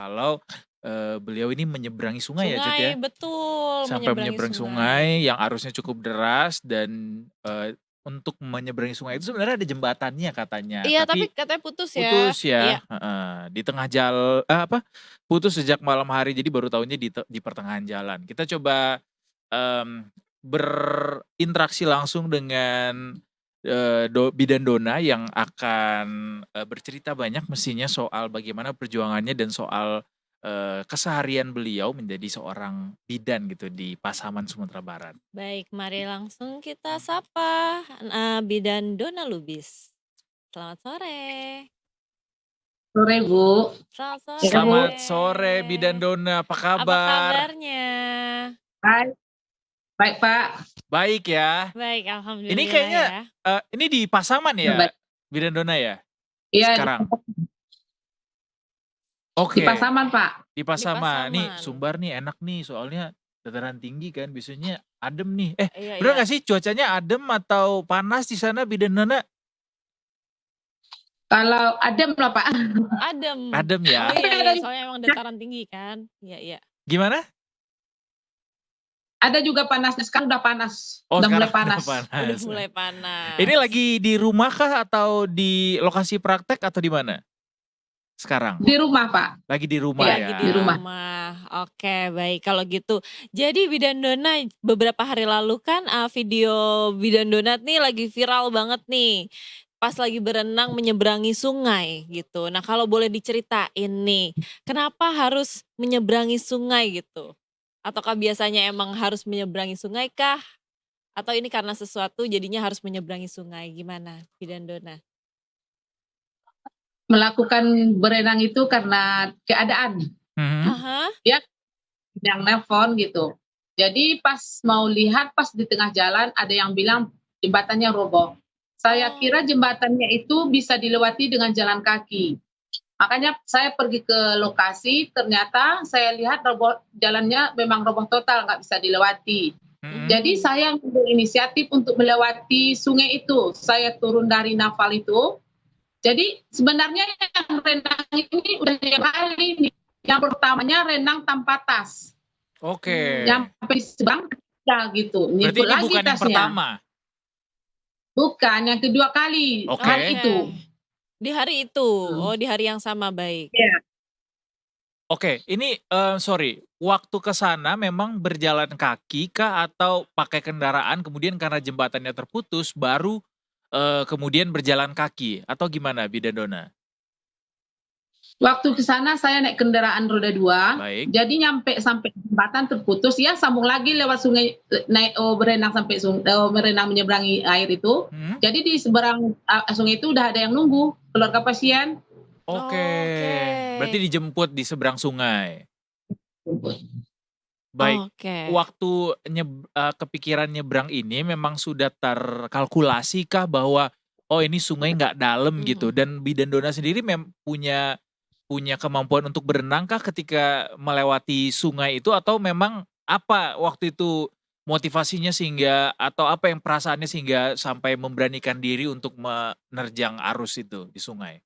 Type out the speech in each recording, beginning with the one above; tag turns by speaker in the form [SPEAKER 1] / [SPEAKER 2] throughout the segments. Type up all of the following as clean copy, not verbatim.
[SPEAKER 1] kalau, beliau ini menyeberangi sungai ya, Cut,
[SPEAKER 2] Sungai,
[SPEAKER 1] ya?
[SPEAKER 2] betul,
[SPEAKER 1] Sampai
[SPEAKER 2] menyeberangi
[SPEAKER 1] menyeberang
[SPEAKER 2] sungai.
[SPEAKER 1] sungai yang arusnya cukup deras dan, untuk menyeberangi sungai itu sebenarnya ada jembatannya katanya,
[SPEAKER 2] Iya, tapi
[SPEAKER 1] tapi
[SPEAKER 2] katanya putus ya?
[SPEAKER 1] putus
[SPEAKER 2] Iya.
[SPEAKER 1] ya heeh, di tengah putus sejak malam hari, jadi baru tahunya di pertengahan jalan. Kita coba, berinteraksi langsung dengan, bidan Dona yang akan, bercerita banyak mestinya soal bagaimana perjuangannya dan soal, keseharian beliau menjadi seorang bidan gitu di Pasaman, Sumatera Barat.
[SPEAKER 2] Baik, mari langsung kita sapa, Bidan Dona Lubis. Selamat sore.
[SPEAKER 3] Sore, Bu.
[SPEAKER 2] Selamat
[SPEAKER 3] Iya,
[SPEAKER 2] sore.
[SPEAKER 3] Bu.
[SPEAKER 1] Selamat sore Bidan Dona, apa
[SPEAKER 2] Apa
[SPEAKER 1] kabar?
[SPEAKER 2] kabarnya?
[SPEAKER 3] Hai. Baik, Pak.
[SPEAKER 1] Baik ya.
[SPEAKER 2] Baik,
[SPEAKER 1] Ini
[SPEAKER 2] alhamdulillah
[SPEAKER 1] kayaknya,
[SPEAKER 2] ya.
[SPEAKER 1] ini di Pasaman ya,
[SPEAKER 3] Baik.
[SPEAKER 1] Bidan Dona ya?
[SPEAKER 3] Iya,
[SPEAKER 1] Sekarang?
[SPEAKER 3] di
[SPEAKER 1] Oke,
[SPEAKER 3] Pasaman, Pak.
[SPEAKER 1] di
[SPEAKER 2] Di
[SPEAKER 1] Pasaman. Nih
[SPEAKER 2] Pasaman.
[SPEAKER 1] Sumbar nih enak nih, soalnya dataran tinggi kan, biasanya adem nih.
[SPEAKER 2] Iya
[SPEAKER 1] Bener
[SPEAKER 2] iya.
[SPEAKER 1] nggak sih cuacanya adem atau panas di sana Bidan Dona?
[SPEAKER 3] Kalau adem lah, Pak.
[SPEAKER 2] Adem.
[SPEAKER 1] Adem
[SPEAKER 2] Oh
[SPEAKER 1] ya?
[SPEAKER 2] iya iya, soalnya emang dataran tinggi kan. Iya iya.
[SPEAKER 1] Gimana?
[SPEAKER 3] Ada juga panasnya, sekarang udah panas.
[SPEAKER 1] Oh,
[SPEAKER 3] Udah mulai
[SPEAKER 1] sekarang udah
[SPEAKER 3] panas.
[SPEAKER 2] Udah
[SPEAKER 1] panas.
[SPEAKER 2] mulai
[SPEAKER 1] Ini
[SPEAKER 2] panas.
[SPEAKER 1] lagi di rumah kah atau di lokasi praktek atau di mana? Sekarang?
[SPEAKER 3] Di rumah, Pak.
[SPEAKER 1] Lagi di rumah
[SPEAKER 3] Iya,
[SPEAKER 2] Lagi
[SPEAKER 1] ya?
[SPEAKER 2] di
[SPEAKER 3] di rumah.
[SPEAKER 2] rumah. Oke, baik kalau gitu. Jadi Bidan Dona beberapa hari lalu kan, video Bidan Dona nih lagi viral banget nih, pas lagi berenang menyeberangi sungai gitu. Nah, kalau boleh diceritain nih, kenapa harus menyeberangi sungai gitu? Ataukah biasanya emang harus menyeberangi sungai kah? Atau ini karena sesuatu jadinya harus menyeberangi sungai, gimana Bidan Dona?
[SPEAKER 3] Melakukan berenang itu karena keadaan.
[SPEAKER 1] Mhm.
[SPEAKER 2] Ah.
[SPEAKER 3] Dia yang nelpon gitu. Jadi pas mau lihat, pas di tengah jalan ada yang bilang jembatannya roboh. Saya kira
[SPEAKER 2] Oh.
[SPEAKER 3] jembatannya itu bisa dilewati dengan jalan kaki. Makanya saya pergi ke lokasi, ternyata saya lihat jalannya memang roboh total, nggak bisa dilewati. Jadi
[SPEAKER 1] Mhm.
[SPEAKER 3] saya ambil inisiatif untuk melewati sungai itu. Saya turun dari naval itu. Jadi sebenarnya yang renang ini udah 2 kali nih. Yang pertamanya renang tanpa tas.
[SPEAKER 1] Oke.
[SPEAKER 3] Nyampe di seberang ya gitu,
[SPEAKER 1] Berarti
[SPEAKER 3] nyangkut
[SPEAKER 1] ini
[SPEAKER 3] lagi
[SPEAKER 1] bukan yang
[SPEAKER 3] tasnya.
[SPEAKER 1] pertama?
[SPEAKER 3] Bukan, yang kedua kali,
[SPEAKER 1] Oke.
[SPEAKER 3] hari itu.
[SPEAKER 2] Di hari itu? Oh, di hari yang sama, baik.
[SPEAKER 3] Iya.
[SPEAKER 1] Oke, ini, sorry, waktu ke sana memang berjalan kaki kah atau pakai kendaraan kemudian karena jembatannya terputus baru, kemudian berjalan kaki atau gimana Bidan Dona?
[SPEAKER 3] Waktu ke sana saya naik kendaraan roda 2,
[SPEAKER 1] Baik.
[SPEAKER 3] jadi nyampe sampai jembatan terputus, ya sambung lagi lewat sungai, berenang sampai berenang menyeberangi air itu.
[SPEAKER 1] Mhm.
[SPEAKER 3] Jadi di seberang, sungai itu udah ada yang nunggu, keluarga pasien.
[SPEAKER 1] Oke, berarti
[SPEAKER 2] Oke.
[SPEAKER 1] dijemput di seberang sungai.
[SPEAKER 3] Jemput.
[SPEAKER 1] Baik,
[SPEAKER 2] Oke.
[SPEAKER 1] waktu kepikiran nyebrang ini memang sudah terkalkulasi kah bahwa, oh ini sungai nggak dalam gitu
[SPEAKER 2] Mhm.
[SPEAKER 1] dan Bidan Dona sendiri punya kemampuan untuk berenang kah ketika melewati sungai itu atau memang apa waktu itu motivasinya sehingga atau apa yang perasaannya sehingga sampai memberanikan diri untuk menerjang arus itu di sungai?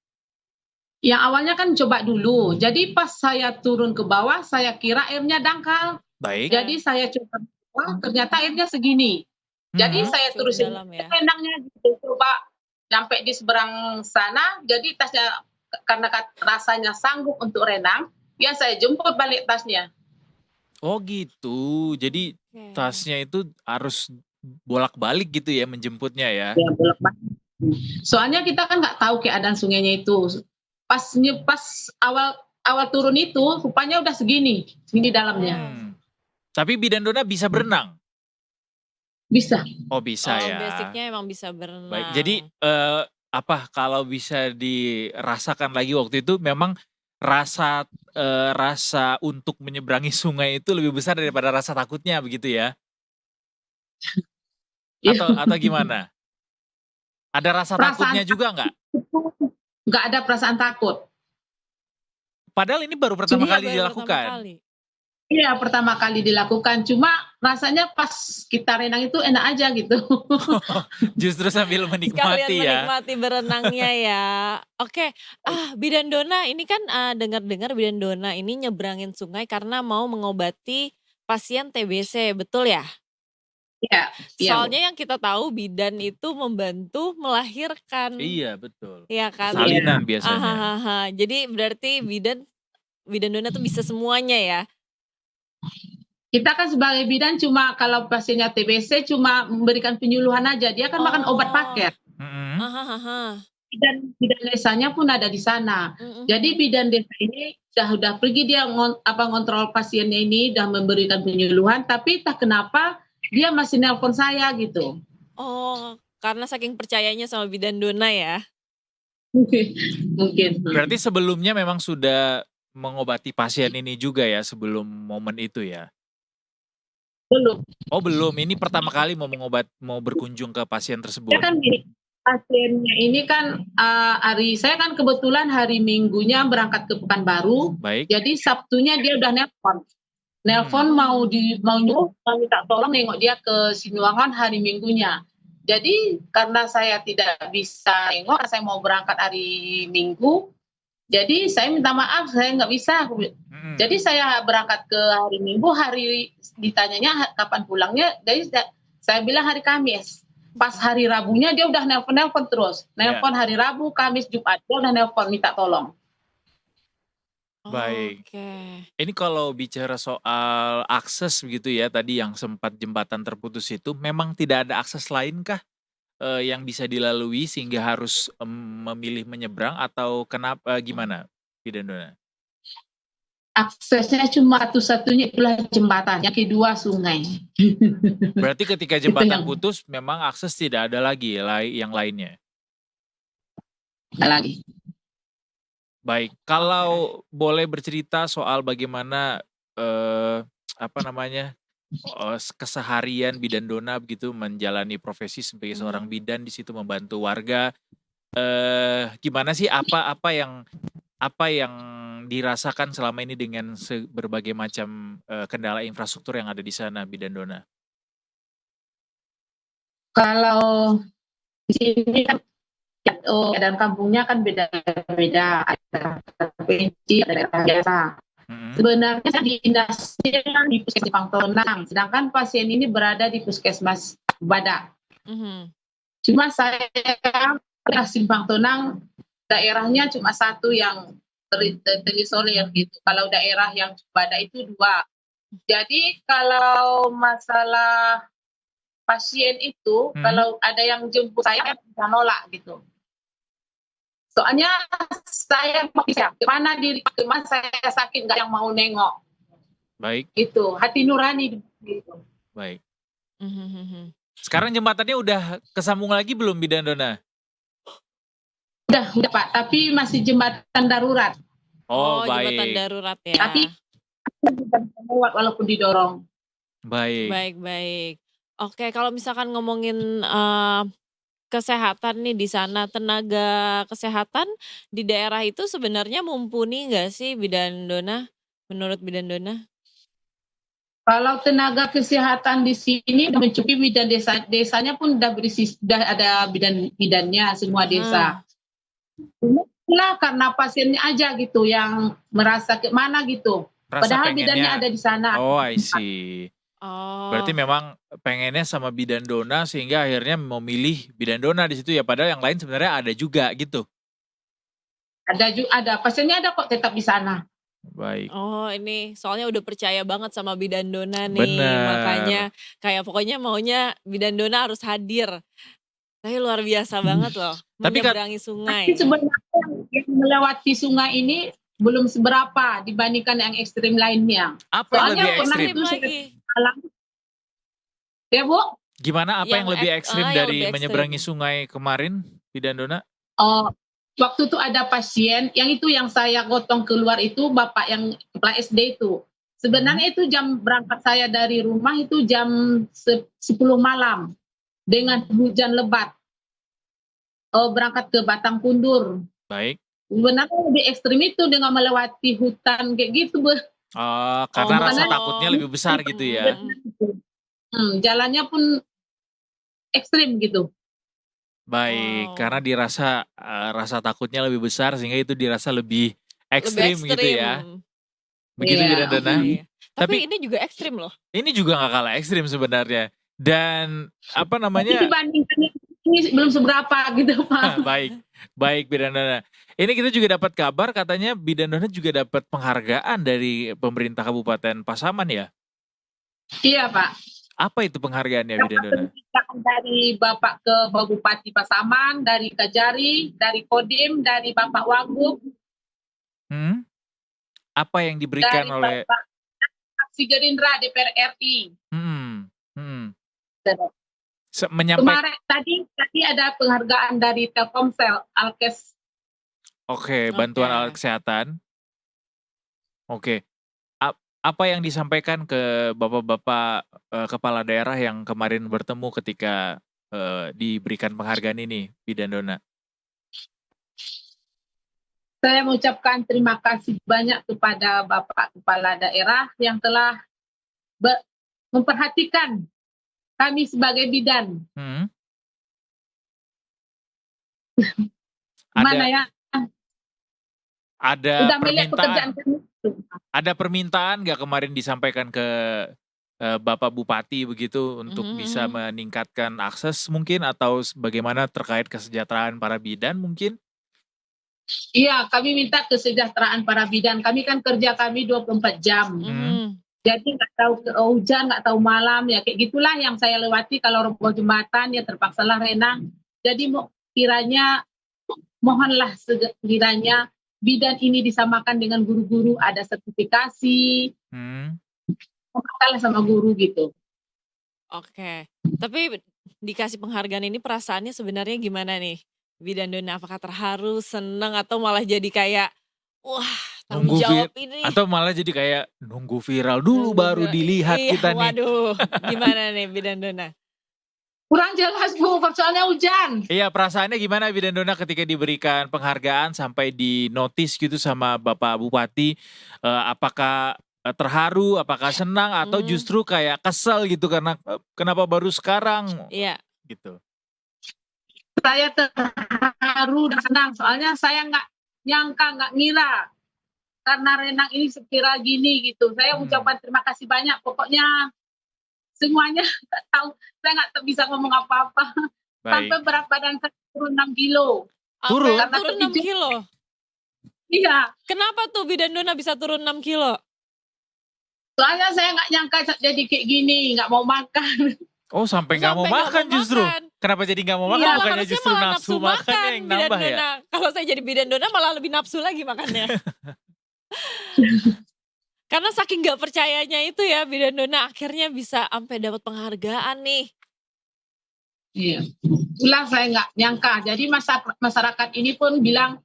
[SPEAKER 3] Yang awalnya kan coba dulu, jadi pas saya turun ke bawah, saya kira airnya dangkal.
[SPEAKER 1] Baik.
[SPEAKER 3] Jadi saya coba ke bawah, ternyata airnya segini. Jadi
[SPEAKER 1] Mhm.
[SPEAKER 3] saya
[SPEAKER 2] Cukup
[SPEAKER 3] terusin
[SPEAKER 2] dalam ya?
[SPEAKER 3] renangnya gitu, coba sampai di seberang sana, jadi tasnya karena rasanya sanggup untuk renang, ya saya jemput balik tasnya.
[SPEAKER 1] Oh gitu, jadi
[SPEAKER 2] Oke.
[SPEAKER 1] tasnya itu harus bolak-balik gitu ya menjemputnya ya?
[SPEAKER 3] Ya bolak-balik. Soalnya kita kan nggak tahu keadaan sungainya itu. Pas awal awal turun itu rupanya udah segini, segini dalamnya.
[SPEAKER 2] Oh.
[SPEAKER 1] Tapi Bidan Dona bisa berenang?
[SPEAKER 3] Bisa.
[SPEAKER 1] Oh bisa
[SPEAKER 2] Oh,
[SPEAKER 1] ya.
[SPEAKER 2] basic-nya emang bisa
[SPEAKER 1] Baik, jadi,
[SPEAKER 2] berenang.
[SPEAKER 1] kalau bisa dirasakan lagi waktu itu memang rasa untuk menyeberangi sungai itu lebih besar daripada rasa takutnya begitu ya?
[SPEAKER 3] Iya.
[SPEAKER 1] Atau gimana? Ada rasa
[SPEAKER 3] Perasaan
[SPEAKER 1] takutnya juga nggak?
[SPEAKER 3] nggak ada perasaan takut.
[SPEAKER 1] Padahal ini baru pertama
[SPEAKER 3] Cuma
[SPEAKER 1] kali
[SPEAKER 2] Baru pertama
[SPEAKER 1] dilakukan?
[SPEAKER 2] kali?
[SPEAKER 3] Iya, pertama kali dilakukan, cuma rasanya pas kita renang itu enak aja gitu.
[SPEAKER 1] Justru sambil
[SPEAKER 2] Sekalian
[SPEAKER 1] menikmati ya?
[SPEAKER 2] menikmati berenangnya ya. Oke, Bidan Dona ini kan, dengar-dengar Bidan Dona ini nyebrangin sungai karena mau mengobati pasien TBC, betul ya?
[SPEAKER 3] Iya, iya, Bu.
[SPEAKER 2] Soalnya yang kita tahu bidan itu membantu melahirkan,
[SPEAKER 1] Iya, betul.
[SPEAKER 2] ya kan?
[SPEAKER 3] Iya.
[SPEAKER 1] Persalinan biasanya.
[SPEAKER 2] Jadi berarti bidan Bidan Dona tuh bisa semuanya ya?
[SPEAKER 3] Kita kan sebagai bidan cuma kalau pasiennya TBC cuma memberikan penyuluhan aja, dia kan makan obat
[SPEAKER 2] Oh,
[SPEAKER 3] paket.
[SPEAKER 1] Mhm.
[SPEAKER 3] Bidan bidan desanya pun ada di sana.
[SPEAKER 2] Mhm
[SPEAKER 3] Jadi
[SPEAKER 2] mhm.
[SPEAKER 3] bidan desa ini udah pergi dia ngontrol pasiennya ini, udah memberikan penyuluhan, tapi entah kenapa dia masih nelpon saya gitu.
[SPEAKER 2] Oh, karena saking percayanya sama Bidan Dona ya?
[SPEAKER 3] Mungkin.
[SPEAKER 1] Berarti sebelumnya memang sudah mengobati pasien ini juga ya sebelum momen itu ya?
[SPEAKER 3] Belum.
[SPEAKER 1] Oh belum, ini pertama kali mau berkunjung ke pasien
[SPEAKER 3] Ya
[SPEAKER 1] tersebut?
[SPEAKER 3] kan gini, pasiennya ini kan saya kan kebetulan hari Minggunya berangkat ke Pekanbaru,
[SPEAKER 1] Baik.
[SPEAKER 3] jadi Sabtunya dia udah nelpon mau minta tolong nengok dia ke Sinuangan hari Minggunya. Jadi karena saya tidak bisa nengok, saya mau berangkat hari Minggu, jadi saya minta maaf saya nggak bisa. Jadi saya berangkat ke hari Minggu, ditanyanya kapan pulangnya, jadi saya bilang hari Kamis. Pas hari Rabunya dia udah nelpon terus. Nelpon hari Rabu, Kamis, Jumat, dia udah nelpon minta tolong.
[SPEAKER 1] Baik.
[SPEAKER 2] Oke.
[SPEAKER 1] Ini kalau bicara soal akses begitu ya, tadi yang sempat jembatan terputus itu, memang tidak ada akses lain kah yang bisa dilalui sehingga harus memilih menyeberang atau gimana, Bidan Dona?
[SPEAKER 3] Aksesnya cuma satu-satunya itulah jembatan, yang kedua sungai.
[SPEAKER 1] Berarti ketika jembatan putus memang akses tidak ada lagi yang lainnya?
[SPEAKER 3] Nggak lagi.
[SPEAKER 1] Baik, kalau boleh bercerita soal bagaimana keseharian Bidan Dona begitu menjalani profesi sebagai seorang bidan di situ membantu warga, gimana sih apa yang dirasakan selama ini dengan berbagai macam kendala infrastruktur yang ada di sana, Bidan Dona?
[SPEAKER 3] Kalau di sini kan keadaan kampungnya kan beda-beda, ada provinsi, ada daerah biasa. Sebenarnya dinasnya di Puskesmas Pangtonang, sedangkan pasien ini berada di Puskesmas Badak. Cuma saya di Simpang Tonang, daerahnya cuma satu yang terisolir gitu. Kalau daerah yang Badak itu 2. Jadi kalau masalah pasien itu, kalau ada yang jemput saya bisa nolak gitu. Soalnya saya bisa kemana saya sakit nggak yang mau nengok.
[SPEAKER 1] Baik.
[SPEAKER 3] Itu hati nurani gitu.
[SPEAKER 1] Baik. Sekarang jembatannya udah kesambung lagi belum, Bidan Dona?
[SPEAKER 3] Udah Pak, tapi masih jembatan darurat.
[SPEAKER 2] Oh, baik. Jembatan darurat ya.
[SPEAKER 3] Tapi lewat walaupun didorong.
[SPEAKER 1] Baik.
[SPEAKER 2] Baik. Oke, kalau misalkan ngomongin kesehatan nih di sana, tenaga kesehatan di daerah itu sebenarnya mumpuni nggak sih Bidan Dona? Menurut Bidan Dona?
[SPEAKER 3] Kalau tenaga kesehatan di sini udah mencukupi, bidan desanya pun udah ada bidannya semua desa. Itulah karena pasiennya aja gitu yang merasa kemana gitu. Padahal bidannya ada di sana.
[SPEAKER 1] Oh, I see. Berarti memang pengennya sama Bidan Dona sehingga akhirnya memilih Bidan Dona di situ ya, padahal yang lain sebenarnya ada juga gitu.
[SPEAKER 3] Ada pasiennya ada kok tetap di sana.
[SPEAKER 1] Baik.
[SPEAKER 2] Oh, ini soalnya udah percaya banget sama Bidan Dona nih.
[SPEAKER 1] Bener.
[SPEAKER 2] Makanya kayak pokoknya maunya Bidan Dona harus hadir. Tapi luar biasa banget loh, menyeberangi sungai.
[SPEAKER 3] Tapi sebenarnya yang melewati sungai ini belum seberapa dibandingkan yang ekstrim lainnya.
[SPEAKER 1] Apa yang lebih ekstrim?
[SPEAKER 3] Ya Bu?
[SPEAKER 1] Gimana apa yang lebih ekstrim dari menyeberangi sungai kemarin, Bidan Dona?
[SPEAKER 3] Oh, waktu itu ada pasien, yang saya gotong keluar itu bapak yang kepala SD itu. Sebenarnya itu jam berangkat saya dari rumah itu jam 10 malam dengan hujan lebat. Berangkat ke Batang Kundur.
[SPEAKER 1] Baik.
[SPEAKER 3] Sebenarnya lebih ekstrim itu dengan melewati hutan kayak gitu, Bu.
[SPEAKER 1] Oh,
[SPEAKER 2] Oh,
[SPEAKER 1] karena rasa
[SPEAKER 3] Karena
[SPEAKER 1] takutnya lebih besar gitu ya?
[SPEAKER 3] jalannya pun ekstrim gitu.
[SPEAKER 1] Baik, karena
[SPEAKER 2] Wow.
[SPEAKER 1] dirasa, rasa takutnya lebih besar sehingga itu dirasa lebih
[SPEAKER 2] Lebih
[SPEAKER 1] ekstrim gitu
[SPEAKER 2] ekstrim.
[SPEAKER 1] ya? Begitu
[SPEAKER 3] Iya.
[SPEAKER 2] Iya,
[SPEAKER 1] Bidandona?
[SPEAKER 2] iya. Tapi
[SPEAKER 1] Tapi
[SPEAKER 2] ini juga ekstrim loh.
[SPEAKER 1] ini juga nggak kalah ekstrim sebenarnya dan apa
[SPEAKER 3] Tapi
[SPEAKER 1] namanya
[SPEAKER 3] dibandingkan yang ini belum seberapa gitu, Pak.
[SPEAKER 1] baik, baik Bidandona. Ini kita juga dapat kabar katanya Bidandona juga dapat penghargaan dari pemerintah Kabupaten Pasaman ya?
[SPEAKER 3] Iya, Pak.
[SPEAKER 1] Apa itu penghargaannya
[SPEAKER 3] Dapat
[SPEAKER 1] Bidandona?
[SPEAKER 3] penghargaan dari Bapak ke Bupati Pasaman, dari Kajari, dari Kodim, dari Bapak Wagub,
[SPEAKER 1] Hmm? Apa yang diberikan
[SPEAKER 3] dari
[SPEAKER 1] oleh
[SPEAKER 3] Bapak Aksi Gerindra DPR RI.
[SPEAKER 1] mhm, mhm.
[SPEAKER 3] Kemarin tadi ada penghargaan dari Telkomsel, Alkes.
[SPEAKER 1] Oke, bantuan alat
[SPEAKER 2] Oke.
[SPEAKER 1] kesehatan. Oke. Apa yang disampaikan ke bapak-bapak, kepala daerah yang kemarin bertemu ketika, diberikan penghargaan ini, Bidandona?
[SPEAKER 3] Saya mengucapkan terima kasih banyak kepada Bapak Kepala Daerah yang telah memperhatikan kami sebagai bidan.
[SPEAKER 1] Mhm.
[SPEAKER 3] Mana ya?
[SPEAKER 1] Ada
[SPEAKER 3] Udah melihat pekerjaan
[SPEAKER 1] permintaan
[SPEAKER 3] kami.
[SPEAKER 1] ada permintaan nggak kemarin disampaikan ke, Bapak Bupati begitu untuk bisa meningkatkan akses mungkin atau bagaimana terkait kesejahteraan para bidan mungkin?
[SPEAKER 3] Iya, kami minta kesejahteraan para bidan. Kami kan kerja kami 24 jam. Jadi nggak tahu hujan, nggak tahu malam, ya kayak gitulah yang saya lewati kalau roboh jembatan, ya terpaksalah renang. Jadi mohonlah sekiranya bidan ini disamakan dengan guru-guru, ada sertifikasi, kalah sama guru gitu.
[SPEAKER 2] Oke. Tapi dikasih penghargaan ini perasaannya sebenarnya gimana nih? Bidandona, apakah terharu, senang, atau malah jadi kayak, wah tanggung
[SPEAKER 1] Nunggu
[SPEAKER 2] jawab ini.
[SPEAKER 1] atau malah jadi kayak nunggu viral dulu
[SPEAKER 2] Nunggu
[SPEAKER 1] baru dilihat
[SPEAKER 2] iya,
[SPEAKER 1] kita nih.
[SPEAKER 2] waduh, gimana nih Bidandona?
[SPEAKER 3] Kurang jelas Bu, soalnya hujan.
[SPEAKER 1] Iya, perasaannya gimana Bidandona ketika diberikan penghargaan sampai di-notice gitu sama Bapak Bupati, apakah, terharu, apakah senang, atau justru kayak kesel gitu karena, kenapa baru sekarang?
[SPEAKER 2] Iya.
[SPEAKER 1] Gitu.
[SPEAKER 3] Saya terharu dan senang, soalnya saya nggak nyangka, nggak ngira karena renang ini sekira gini gitu. Saya ucapkan terima kasih banyak, pokoknya semuanya nggak tahu, saya nggak bisa ngomong apa-apa. Sampai berat badan saya turun 6 kilo.
[SPEAKER 1] Turun?
[SPEAKER 3] Karena
[SPEAKER 2] Turun 6 kilo?
[SPEAKER 3] Iya.
[SPEAKER 2] Kenapa tuh Bidandona bisa turun 6 kilo?
[SPEAKER 3] Soalnya saya nggak nyangka jadi kayak gini, nggak mau makan.
[SPEAKER 1] Oh, sampai nggak mau makan justru? Kenapa jadi nggak mau makan?
[SPEAKER 2] Iya,
[SPEAKER 1] Bukannya
[SPEAKER 2] harusnya
[SPEAKER 1] justru
[SPEAKER 2] malah
[SPEAKER 1] nafsu makannya yang nambah ya?
[SPEAKER 2] Kalau saya jadi Bidandona malah lebih nafsu lagi makannya. Karena saking nggak percayanya itu ya Bidandona akhirnya bisa sampai dapat penghargaan nih.
[SPEAKER 3] Iya, itulah saya nggak nyangka. Jadi masyarakat ini pun bilang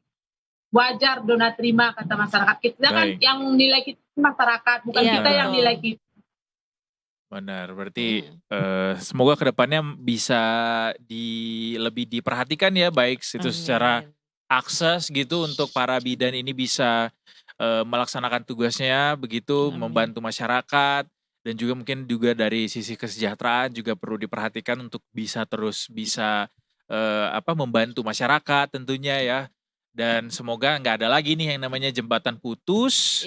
[SPEAKER 3] wajar Dona terima, kata masyarakat. Kita kan yang nilai kita masyarakat, bukan kita yang nilai kita.
[SPEAKER 1] Benar, berarti semoga kedepannya bisa lebih diperhatikan ya, baik itu secara akses gitu untuk para bidan ini bisa melaksanakan tugasnya begitu, membantu masyarakat, dan juga mungkin juga dari sisi kesejahteraan juga perlu diperhatikan untuk bisa membantu masyarakat tentunya ya. Dan semoga nggak ada lagi nih yang namanya jembatan putus,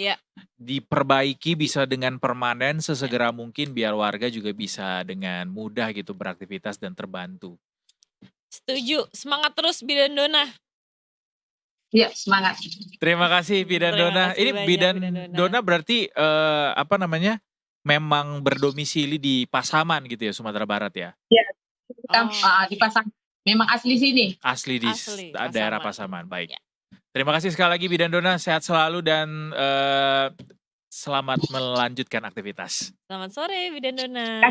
[SPEAKER 1] diperbaiki bisa dengan permanen sesegera mungkin biar warga juga bisa dengan mudah gitu beraktivitas dan terbantu.
[SPEAKER 2] Setuju, semangat terus Bidandona.
[SPEAKER 3] Iya, semangat.
[SPEAKER 1] Terima kasih Bidandona. Ini Bidandona berarti memang berdomisili di Pasaman gitu ya, Sumatera Barat ya?
[SPEAKER 3] Iya, di Pasaman. Memang asli sini.
[SPEAKER 1] Asli di daerah Pasaman, baik. Terima kasih sekali lagi Bidandona, sehat selalu dan selamat melanjutkan aktivitas.
[SPEAKER 2] Selamat sore Bidandona.